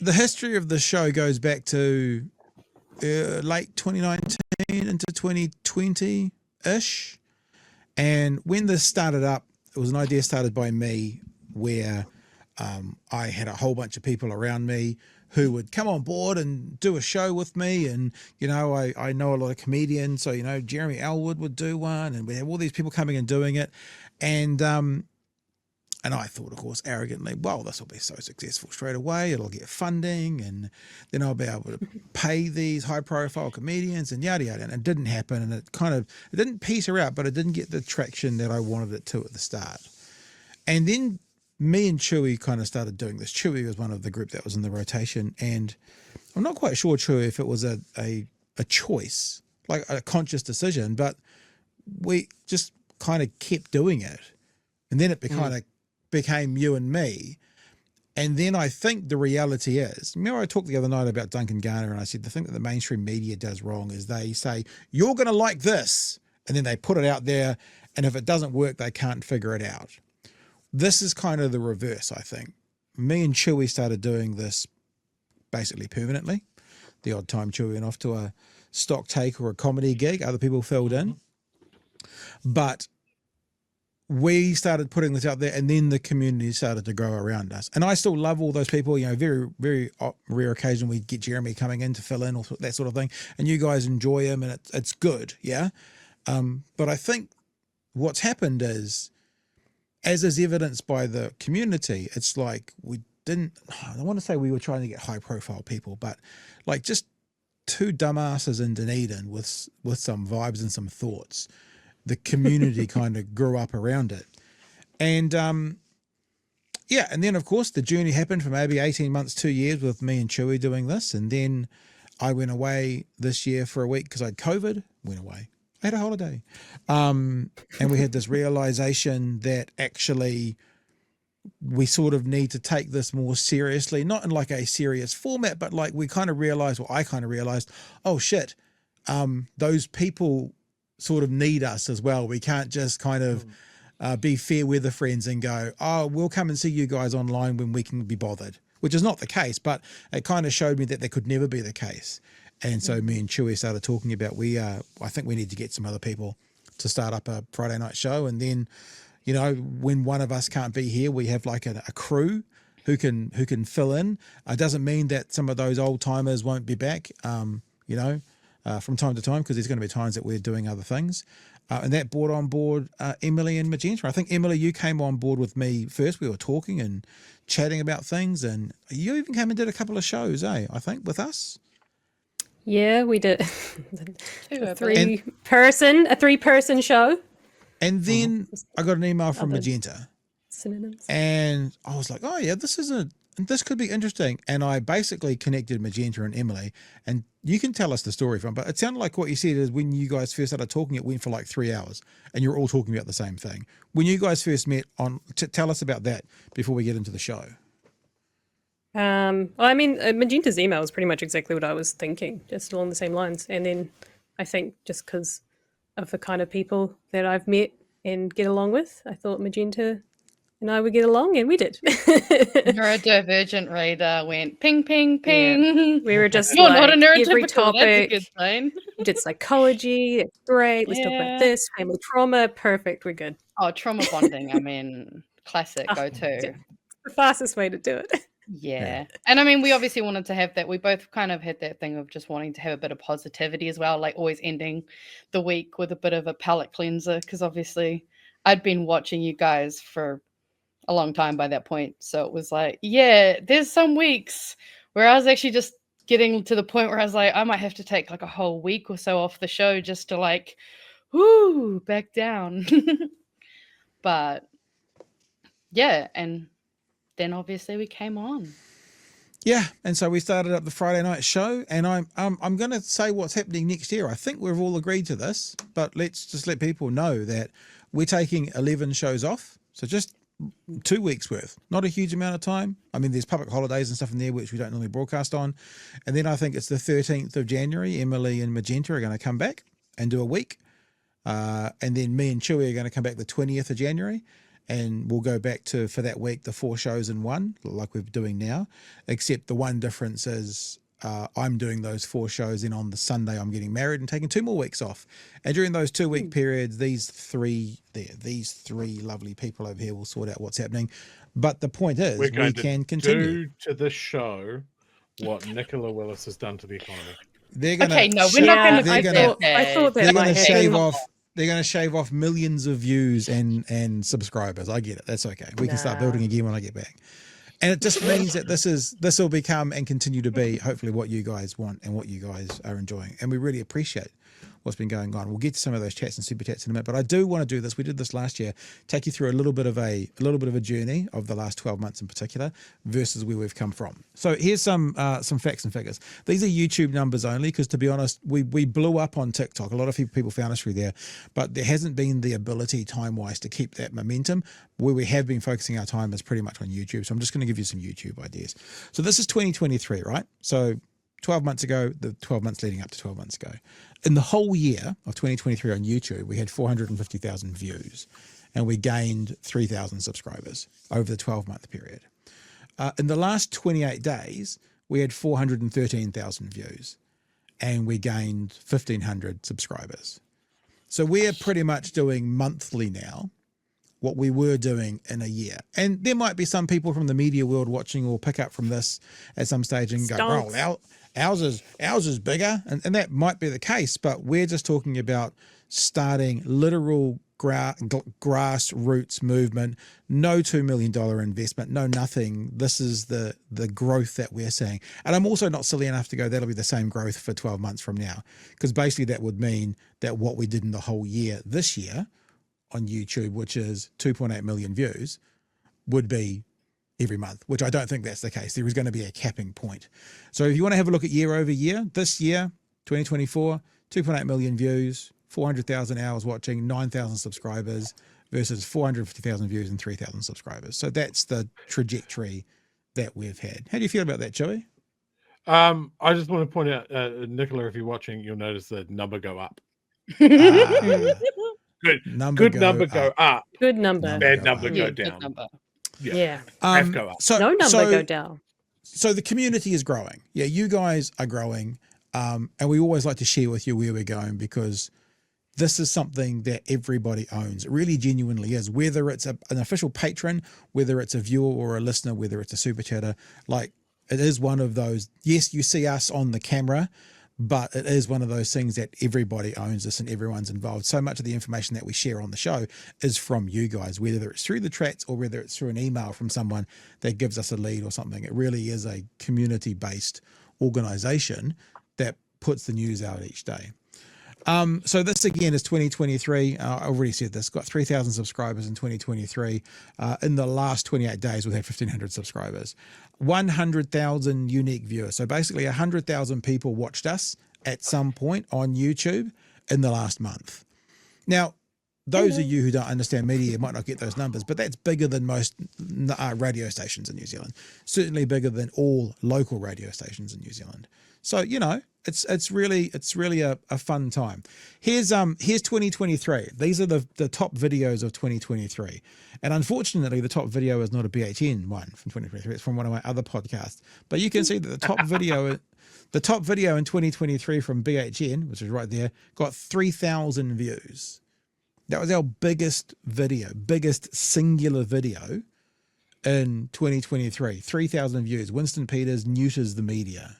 the history of the show goes back to late 2019 into 2020-ish. And when this started up, it was an idea started by me where I had a whole bunch of people around me who would come on board and do a show with me. And, you know, I know a lot of comedians. So, you know, Jeremy Elwood would do one, and we have all these people coming and doing it. And I thought, of course, arrogantly, well, this will be so successful straight away. It'll get funding, and then I'll be able to pay these high-profile comedians and yada, yada. And it didn't happen, and it didn't peter out, but it didn't get the traction that I wanted it to at the start. And then me and Chewie kind of started doing this. Chewie was one of the group that was in the rotation, and I'm not quite sure, Chewie, if it was a choice, like a conscious decision, but we just kind of kept doing it. And then it kind of became you and me. And then I think the reality is, remember I talked the other night about Duncan Garner, and I said the thing that the mainstream media does wrong is they say, you're going to like this, and then they put it out there, and if it doesn't work, they can't figure it out. This is kind of the reverse, I think. Me and Chewie started doing this basically permanently. The odd time Chewie went off to a stock take or a comedy gig, other people filled in. But we started putting this out there, and then the community started to grow around us. And I still love all those people, you know, very, very rare occasion we get Jeremy coming in to fill in or that sort of thing. And you guys enjoy him, and it's good. Yeah. But I think what's happened is, as is evidenced by the community, it's like I don't want to say we were trying to get high profile people, but like just two dumbasses in Dunedin with some vibes and some thoughts. The community kind of grew up around it. And and then of course the journey happened for maybe 18 months, 2 years with me and Chewie doing this. And then I went away this year for a week because I had COVID, went away. I had a holiday. And we had this realization that actually we sort of need to take this more seriously, not in like a serious format, but like we kind of realized, well, I kind of realized, oh shit, those people sort of need us as well. We can't just kind of be fair weather friends and go, oh, we'll come and see you guys online when we can be bothered, which is not the case, but it kind of showed me that could never be the case. And so me and Chewie started talking about, I think we need to get some other people to start up a Friday night show. And then, you know, when one of us can't be here, we have like a crew who can fill in. It doesn't mean that some of those old timers won't be back, you know, from time to time, because there's going to be times that we're doing other things. And that brought on board Emily and Magenta. I think, Emily, you came on board with me first. We were talking and chatting about things, and you even came and did a couple of shows, I think, with us. Yeah, we did a three-person show. And then I got an email from Magenta. Synonyms. And I was like, oh yeah, this could be interesting. And I basically connected Magenta and Emily, and you can tell us the story from, but it sounded like what you said is when you guys first started talking, it went for like 3 hours and you're all talking about the same thing. When you guys first met tell us about that before we get into the show. Well, I mean, Magenta's email was pretty much exactly what I was thinking, just along the same lines. And then I think just because of the kind of people that I've met and get along with, I thought Magenta and I would get along, and we did. Neurodivergent reader went ping, ping, ping. Yeah. We were just You're like, not a neurotypical, every topic. That's a good sign. We did psychology. It's great. Let's talk about this. Family trauma. Perfect. We're good. Oh, trauma bonding. I mean, classic go-to. Yeah. The fastest way to do it. Yeah. And I mean, we obviously wanted to have that. We both kind of had that thing of just wanting to have a bit of positivity as well, like always ending the week with a bit of a palate cleanser, because obviously I'd been watching you guys for a long time by that point. So it was like, yeah, there's some weeks where I was actually just getting to the point where I was like, I might have to take like a whole week or so off the show just to like, whoo, back down. But yeah, and then obviously we came on. Yeah, and so we started up the Friday night show, and I'm going to say what's happening next year. I think we've all agreed to this, but let's just let people know that we're taking 11 shows off. So just 2 weeks worth, not a huge amount of time. I mean, there's public holidays and stuff in there which we don't normally broadcast on. And then I think it's the 13th of January, Emily and Magenta are going to come back and do a week. And then me and Chewie are going to come back the 20th of January. and we'll go back to, for that week, the 4 shows in one, like we're doing now, except the one difference is I'm doing those 4 shows, and on the Sunday I'm getting married and taking 2 more weeks off. And during those 2-week periods, these three lovely people over here will sort out what's happening. But the point is, we can continue. Do to this show what Nicola Willis has done to the economy. They're gonna Okay, no, we're not going to. I thought that they're might going to happen. shave off. They're going to shave off millions of views and subscribers. I get it. That's okay. We can start building again when I get back. And it just means that this will become and continue to be hopefully what you guys want and what you guys are enjoying. And we really appreciate what's been going on. We'll get to some of those chats and super chats in a minute, but I do want to do this. We did this last year, take you through a little bit of a journey of the last 12 months in particular versus where we've come from. So here's some facts and figures. These are YouTube numbers only, because to be honest, we blew up on TikTok. A lot of people found us through there, but there hasn't been the ability time-wise to keep that momentum. Where we have been focusing our time is pretty much on YouTube. So I'm just going to give you some YouTube ideas. So this is 2023, right? So 12 months ago, the 12 months leading up to 12 months ago. In the whole year of 2023 on YouTube, we had 450,000 views and we gained 3,000 subscribers over the 12-month period. In the last 28 days, we had 413,000 views and we gained 1,500 subscribers. So we're pretty much doing monthly now what we were doing in a year. And there might be some people from the media world watching or pick up from this at some stage and go, oh, ours is bigger. And that might be the case, but we're just talking about starting literal grassroots movement, no $2 million investment, no nothing. This is the growth that we're seeing. And I'm also not silly enough to go, that'll be the same growth for 12 months from now, because basically that would mean that what we did in the whole year this year on YouTube, which is 2.8 million views, would be every month, which I don't think that's the case. There is going to be a capping point. So if you want to have a look at year over year, this year, 2024, 2.8 million views, 400,000 hours watching, 9,000 subscribers versus 450,000 views and 3,000 subscribers. So that's the trajectory that we've had. How do you feel about that, Chewie? I just want to point out, Nicola, if you're watching, you'll notice the number go up. Good number go up. Good number. Bad number go down. Good number. Yeah. Go up. No number go down. So the community is growing. Yeah, you guys are growing. And we always like to share with you where we're going, because this is something that everybody owns. It really genuinely is. Whether it's an official patron, whether it's a viewer or a listener, whether it's a super chatter, like it is one of those, yes, you see us on the camera, but it is one of those things that everybody owns this and everyone's involved. So much of the information that we share on the show is from you guys, whether it's through the chats or whether it's through an email from someone that gives us a lead or something. It really is a community-based organization that puts the news out each day. So this again is 2023. I already said this, got 3,000 subscribers in 2023. In the last 28 days, we've had 1,500 subscribers, 100,000 unique viewers. So basically 100,000 people watched us at some point on YouTube in the last month. Now, those of you who don't understand media might not get those numbers, but that's bigger than most radio stations in New Zealand, certainly bigger than all local radio stations in New Zealand. So, you know, it's really a fun time. Here's 2023. These are the top videos of 2023. And unfortunately, the top video is not a BHN one from 2023. It's from one of my other podcasts. But you can see that the top video in 2023 from BHN, which is right there, got 3,000 views. That was our biggest singular video in 2023. 3,000 views. Winston Peters neuters the media.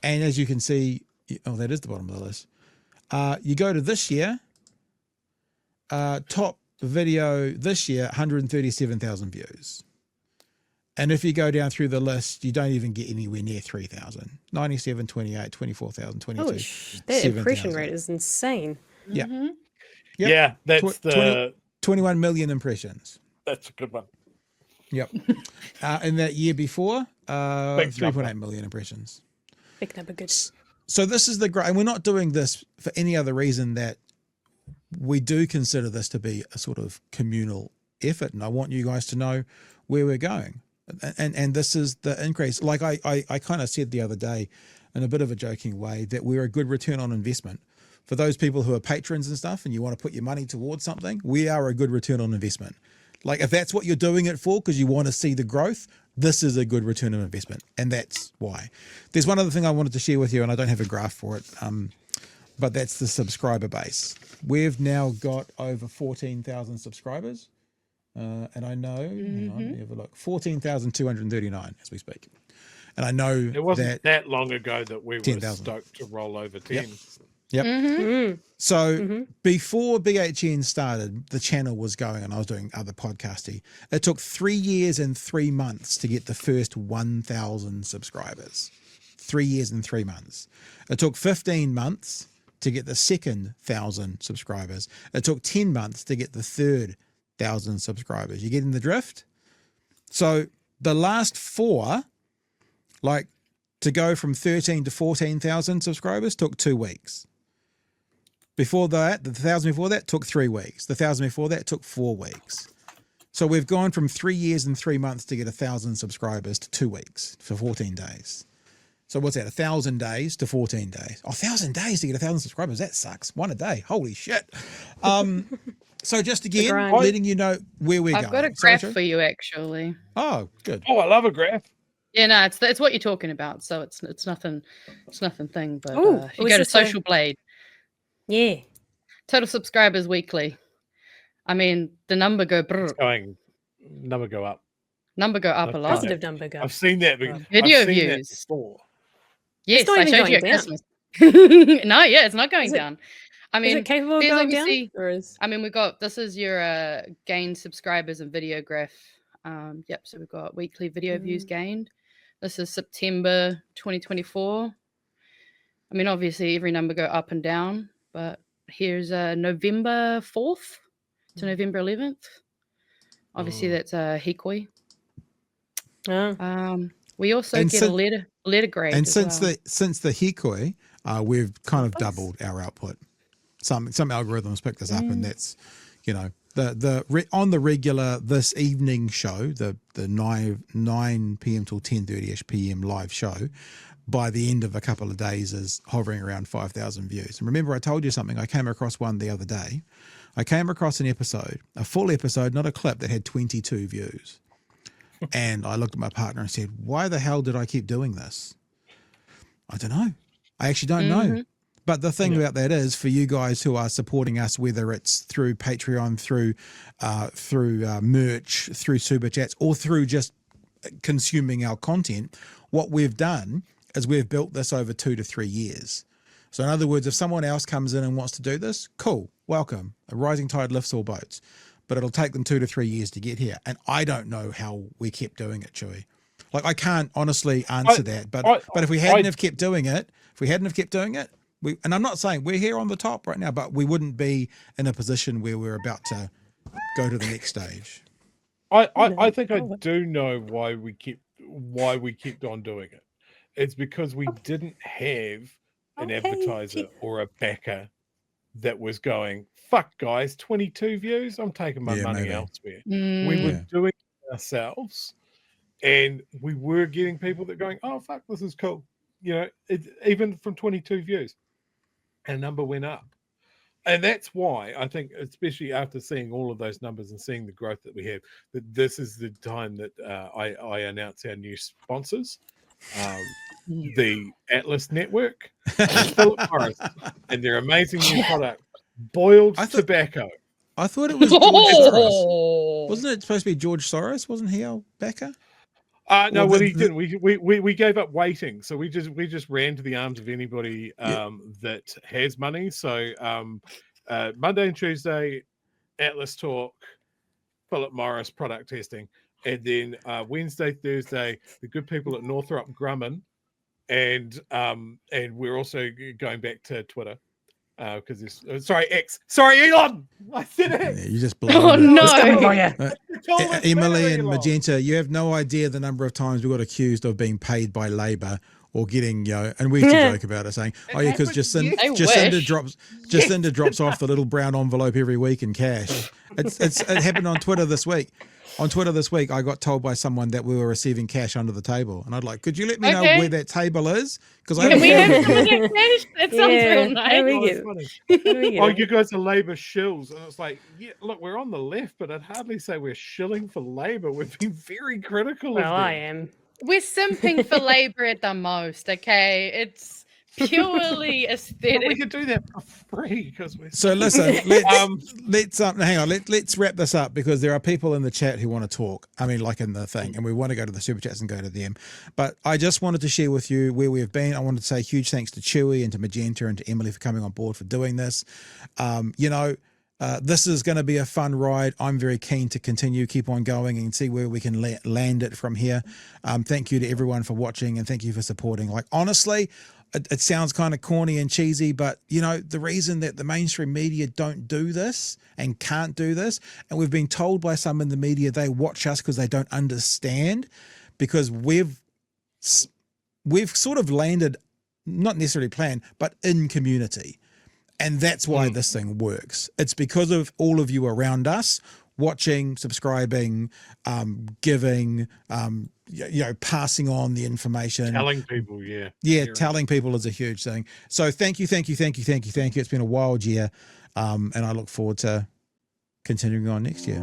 And as you can see, oh, that is the bottom of the list. You go to this year, top video this year, 137,000 views. And if you go down through the list, you don't even get anywhere near 3,000. 97, 28, 24,000, 22. Oh, that impression rate is insane. Yeah. Mm-hmm. Yep. Yeah, that's 21 million impressions. That's a good one. Yep. And that year before, 3.8 million impressions. Big number, good. So this is the great, and we're not doing this for any other reason that we do consider this to be a sort of communal effort. And I want you guys to know where we're going. And this is the increase. Like I kind of said the other day in a bit of a joking way that we're a good return on investment. For those people who are patrons and stuff and you want to put your money towards something, we are a good return on investment. Like if that's what you're doing it for because you want to see the growth, this is a good return on investment. And that's why. There's one other thing I wanted to share with you, and I don't have a graph for it, but that's the subscriber base. We've now got over 14,000 subscribers. And I know, hang on, let me have a look, 14,239 as we speak. And I know It wasn't that long ago that we were 10,000. stoked to roll over 10. Yep. So before BHN started, the channel was going and I was doing other podcasting. It took 3 years and 3 months to get the first 1,000 subscribers. 3 years and 3 months. It took 15 months to get the second 1,000 subscribers. It took 10 months to get the third 1,000 subscribers. You getting the drift? So the last 4, like to go from 13 to 14,000 subscribers took 2 weeks. Before that, the 1,000 before that took 3 weeks. The 1,000 before that took 4 weeks. So we've gone from 3 years and 3 months to get 1,000 subscribers to 2 weeks for 14 days. So what's that? 1,000 days to 14 days. 1,000 days to get 1,000 subscribers. That sucks. One a day. Holy shit. So just again, letting you know where we're going. I've got a graph for you, actually. Oh, good. Oh, I love a graph. Yeah, no, it's what you're talking about. So it's nothing thing. But Ooh, if you go to Social Blade, Yeah. total subscribers weekly. I mean, the number go Number go up. Number go up a lot. Positive number go. I've seen that. Video I've seen views. that before. Yes, It's not I even showed you at going down. Christmas. No, yeah, it's not going Is it- down. I Is mean, it capable of there's going down? obviously- Or is I mean, this is your gained subscribers and video graph. Yep, so we've got weekly video views gained. This is September 2024. I mean, obviously every number go up and down, but here's November 4th to November 11th. Obviously that's Hikoi. We also And get a letter grade. And as since well. the Hikoi, we've kind of doubled our output. Some algorithms pick this up, and that's, you know, on the regular this evening show, the 9 p.m. till 10:30ish p.m. live show, by the end of a couple of days is hovering around 5,000 views. And remember, I told you something. I came across one the other day. I came across an episode, a full episode, not a clip, that had 22 views. And I looked at my partner and said, "Why the hell did I keep doing this?" I don't know. I actually don't know. But the thing about that is, for you guys who are supporting us, whether it's through Patreon, through merch, through super chats, or through just consuming our content, what we've done is we've built this over 2 to 3 years. So in other words, if someone else comes in and wants to do this, cool, welcome. A rising tide lifts all boats. But it'll take them 2 to 3 years to get here. And I don't know how we kept doing it, Chewie. Like, I can't honestly answer that. But if we hadn't have kept doing it, and I'm not saying we're here on the top right now, but we wouldn't be in a position where we're about to go to the next stage. I think I do know why we kept on doing it. It's because we didn't have an advertiser or a backer that was going, "Fuck guys, 22 views, I'm taking my money elsewhere." We were doing it ourselves, and we were getting people that going, "Oh fuck, this is cool." You know, even from 22 views, our number went up. And that's why I think, especially after seeing all of those numbers and seeing the growth that we have, that this is the time that I announce our new sponsors, the Atlas Network, Philip Morris, and their amazing new product, boiled tobacco. I thought it was George Soros. Wasn't it supposed to be George Soros? Wasn't he our backer? No, he didn't. We gave up waiting, so we just ran to the arms of anybody that has money. So Monday and Tuesday, Atlas Talk, Philip Morris product testing, and then Wednesday, Thursday, the good people at Northrop Grumman, and we're also going back to Twitter. Because X. Sorry, Elon. I said it. Yeah, you just blew Oh it. no! Emily and Magenta, you have no idea the number of times we got accused of being paid by Labor or getting, you know, and we used to joke about it, saying, "Oh yeah, because Jacinda drops off the little brown envelope every week in cash." It happened on Twitter this week. on Twitter this week, I got told by someone that we were receiving cash under the table, and I'd like, could you let me know Okay. where that table is? Because I Can we have haven't some of found it. that cash? That sounds Yeah, real how do nice. we Oh, get it's it? funny. How do we get Oh, it? you guys are Labour shills. And it's like, yeah, look, we're on the left, but I'd hardly say we're shilling for Labour. We've been very critical Well, of them. I am. We're simping for Labour at the most, okay? It's purely But we aesthetic. could do that for free because we're So listen, let's Um, hang on, let's wrap this up because there are people in the chat who want to talk. I mean, like in the thing, and we want to go to the super chats and go to them. But I just wanted to share with you where we have been. I wanted to say huge thanks to Chewie and to Magenta and to Emily for coming on board for doing this. This is going to be a fun ride. I'm very keen to continue, keep on going and see where we can land it from here. Thank you to everyone for watching and thank you for supporting. Like, honestly, it sounds kind of corny and cheesy, but the reason that the mainstream media don't do this and can't do this, and we've been told by some in the media they watch us because they don't understand, because we've sort of landed, not necessarily planned, but in community. And that's why this thing works. It's because of all of you around us watching, subscribing, giving, passing on the information. telling people, yeah. Yeah, telling people is a huge thing. So thank you. It's been a wild year. And I look forward to continuing on next year.